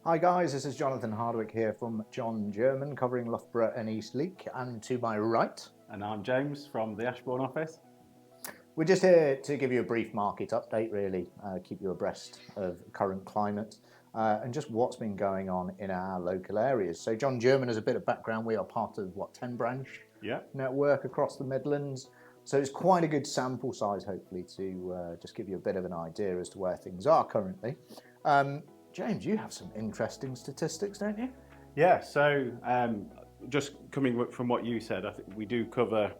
Hi guys, this is Jonathan Hardwick here from John German covering Loughborough and Eastleigh, and to my right, And I'm James from the Ashbourne office. we're just here to give you a brief market update really, keep you abreast of current climate and just what's been going on in our local areas. So John German, as a bit of background, we are part of 10 branch Yeah. network across the Midlands. So it's quite a good sample size hopefully to just give you a bit of an idea as to where things are currently. James, you have some interesting statistics, don't you? Yeah, so just coming from what you said, I think we do cover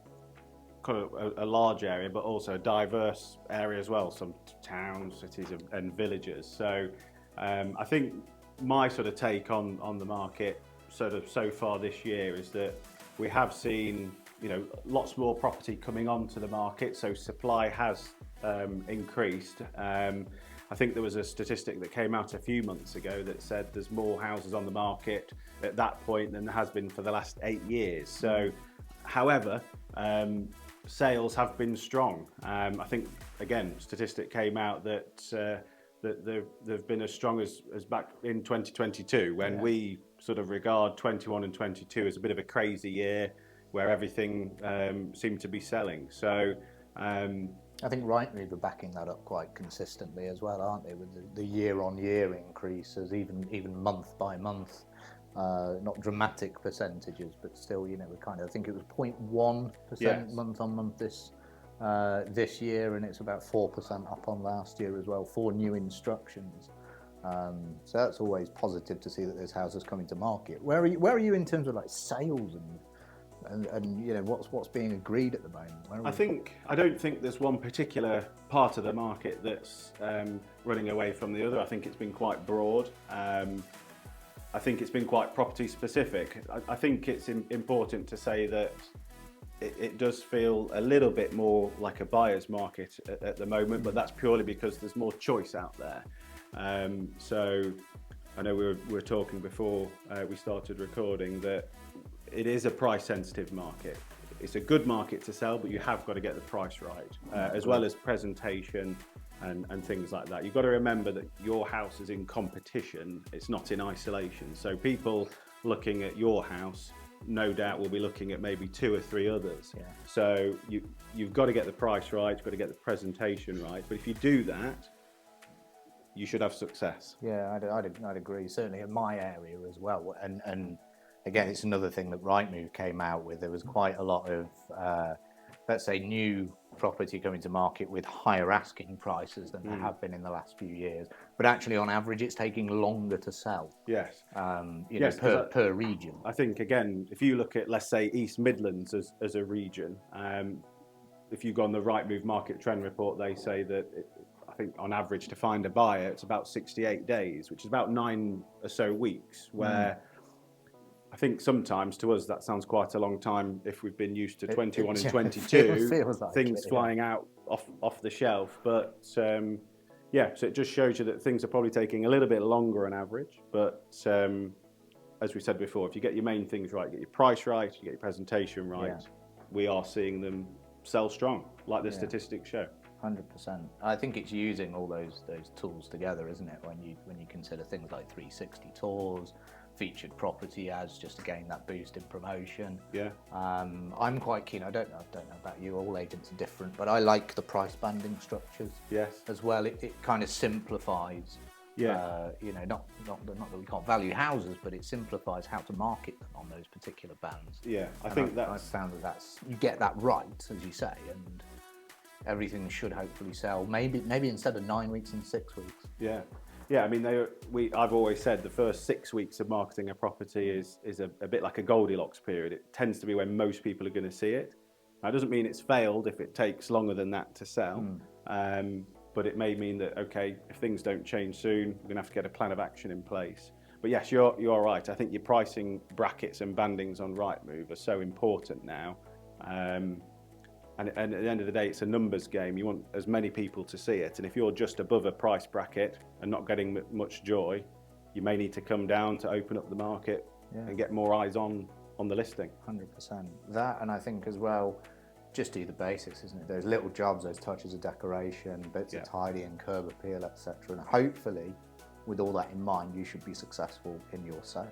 kind of a large area, but also a diverse area as well, some towns, cities and villages. So I think my sort of take on the market sort of so far this year is that we have seen, lots more property coming onto the market, so supply has increased. I think there was a statistic that came out a few months ago that said there's more houses on the market at that point than there has been for the last 8 years. So, however, sales have been strong. I think, again, statistic came out that they've been as strong as back in 2022, when we sort of regard 21 and 22 as a bit of a crazy year where everything seemed to be selling. So I think Rightmove are backing that up quite consistently as well, aren't they? With the year-on-year increases, even month by month, not dramatic percentages, but still, we're kind of, I think it was 0.1% month on month this year, and it's about 4% up on last year as well for new instructions. So that's always positive to see that there's houses coming to market. Where are you in terms of like sales and what's being agreed at the moment? I don't think there's one particular part of the market that's running away from the other. I think it's been quite broad. I think it's been quite property specific. I think it's important to say that it does feel a little bit more like a buyer's market at the moment, but that's purely because there's more choice out there. So I know we were talking before we started recording that it is a price sensitive market. It's a good market to sell, but you have got to get the price right, as well as presentation and things like that. You've got to remember that your house is in competition, it's not in isolation. So people looking at your house no doubt will be looking at maybe 2 or 3 others. Yeah. So you've got to get the price right, you've got to get the presentation right. But if you do that, you should have success. Yeah, I'd agree, certainly in my area as well. And again, it's another thing that Rightmove came out with. There was quite a lot of, let's say, new property coming to market with higher asking prices than there have been in the last few years. But actually, on average, it's taking longer to sell. Yes. Per region. I think, again, if you look at, let's say, East Midlands as a region, if you go on the Rightmove Market Trend Report, they say that I think on average to find a buyer, it's about 68 days, which is about 9 or so weeks, where I think sometimes to us that sounds quite a long time if we've been used to 21 and 22, like things flying out off the shelf. But so it just shows you that things are probably taking a little bit longer on average. But as we said before, if you get your main things right, get your price right, you get your presentation right, we are seeing them sell strong, like the statistics show. 100%. I think it's using all those tools together, isn't it? When you consider things like 360 tours, featured property ads, just to gain that boost in promotion. Yeah. I'm quite keen. I don't know about you. All agents are different, but I like the price banding structures. Yes. As well, it kind of simplifies. Yeah. Not that we can't value houses, but it simplifies how to market them on those particular bands. Yeah. I've found that's you get that right, as you say, and everything should hopefully sell. Maybe instead of 9 weeks, in 6 weeks. Yeah. Yeah, I mean, I've always said the first 6 weeks of marketing a property is a bit like a Goldilocks period. It tends to be when most people are going to see it. Now, it doesn't mean it's failed if it takes longer than that to sell, but it may mean that, okay, if things don't change soon, we're going to have to get a plan of action in place. But yes, you're right. I think your pricing brackets and bandings on Rightmove are so important now. And at the end of the day, it's a numbers game. You want as many people to see it. And if you're just above a price bracket and not getting much joy, you may need to come down to open up the market and get more eyes on the listing. 100%. That, and I think as well, just do the basics, isn't it? Those little jobs, those touches of decoration, bits of tidying, curb appeal, etc. And hopefully with all that in mind, you should be successful in your sale.